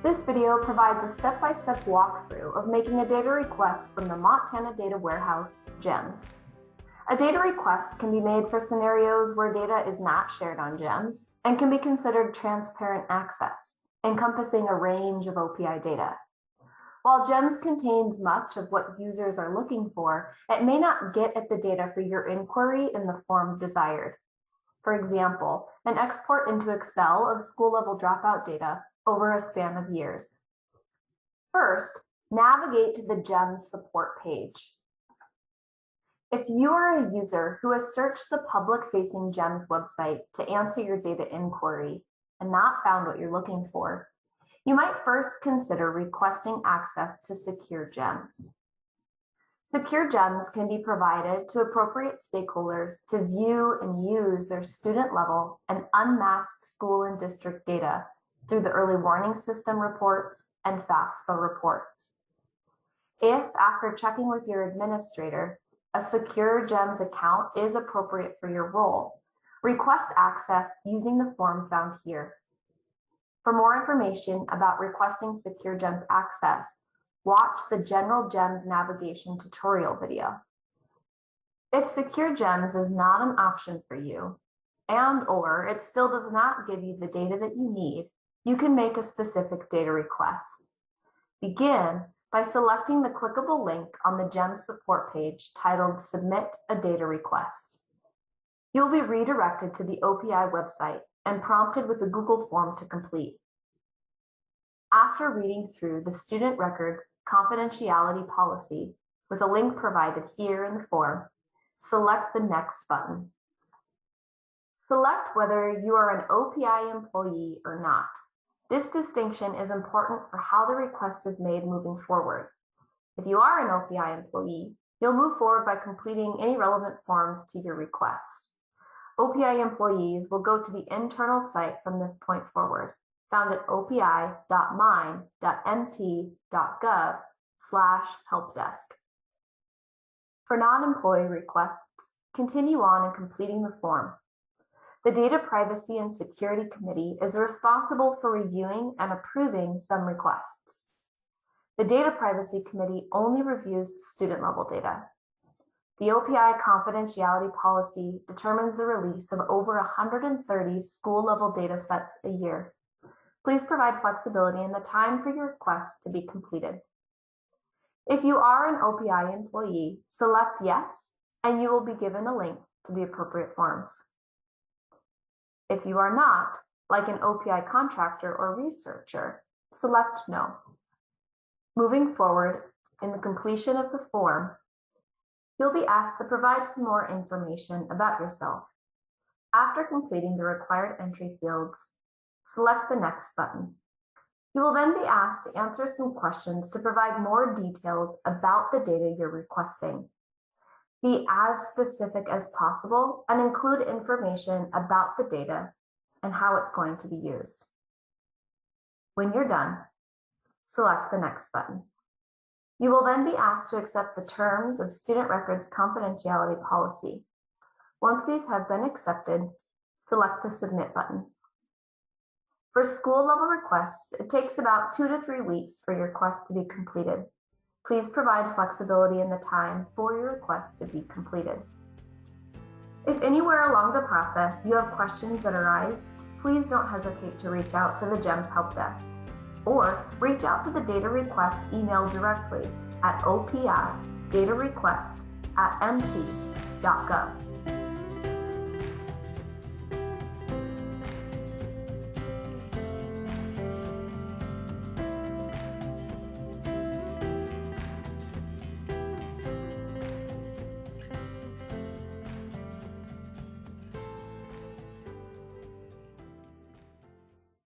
This video provides a step-by-step walkthrough of making a data request from the Montana Data Warehouse, GEMS. A data request can be made for scenarios where data is not shared on GEMS and can be considered transparent access, encompassing a range of OPI data. While GEMS contains much of what users are looking for, it may not get at the data for your inquiry in the form desired. For example, an export into Excel of school-level dropout data over a span of years. First, navigate to the GEMS support page. If you are a user who has searched the public-facing GEMS website to answer your data inquiry and not found what you're looking for, you might first consider requesting access to Secure GEMS. Secure GEMS can be provided to appropriate stakeholders to view and use their student-level and unmasked school and district data through the early warning system reports and FAFSA reports. If, after checking with your administrator, a Secure GEMS account is appropriate for your role, request access using the form found here. For more information about requesting Secure GEMS access, watch the General GEMS Navigation tutorial video. If Secure GEMS is not an option for you, and/or it still does not give you the data that you need, you can make a specific data request. Begin by selecting the clickable link on the GEMS support page titled Submit a Data Request. You'll be redirected to the OPI website and prompted with a Google form to complete. After reading through the student records confidentiality policy with a link provided here in the form, select the Next button. Select whether you are an OPI employee or not. This distinction is important for how the request is made moving forward. If you are an OPI employee, you'll move forward by completing any relevant forms to your request. OPI employees will go to the internal site from this point forward, found at opi.mt.gov/helpdesk. For non-employee requests, continue on in completing the form. The Data Privacy and Security Committee is responsible for reviewing and approving some requests. The Data Privacy Committee only reviews student-level data. The OPI confidentiality policy determines the release of over 130 school-level data sets a year. Please provide flexibility in the time for your request to be completed. If you are an OPI employee, select Yes, and you will be given a link to the appropriate forms. If you are not, like an OPI contractor or researcher, select No. Moving forward, in the completion of the form, you'll be asked to provide some more information about yourself. After completing the required entry fields, select the Next button. You will then be asked to answer some questions to provide more details about the data you're requesting. Be as specific as possible and include information about the data and how it's going to be used. When you're done, select the Next button. You will then be asked to accept the terms of Student Records Confidentiality Policy. Once these have been accepted, select the Submit button. For school-level requests, it takes about 2 to 3 weeks for your request to be completed. Please provide flexibility in the time for your request to be completed. If anywhere along the process you have questions that arise, please don't hesitate to reach out to the GEMS Help Desk or reach out to the data request email directly at opi.datarequest@mt.gov.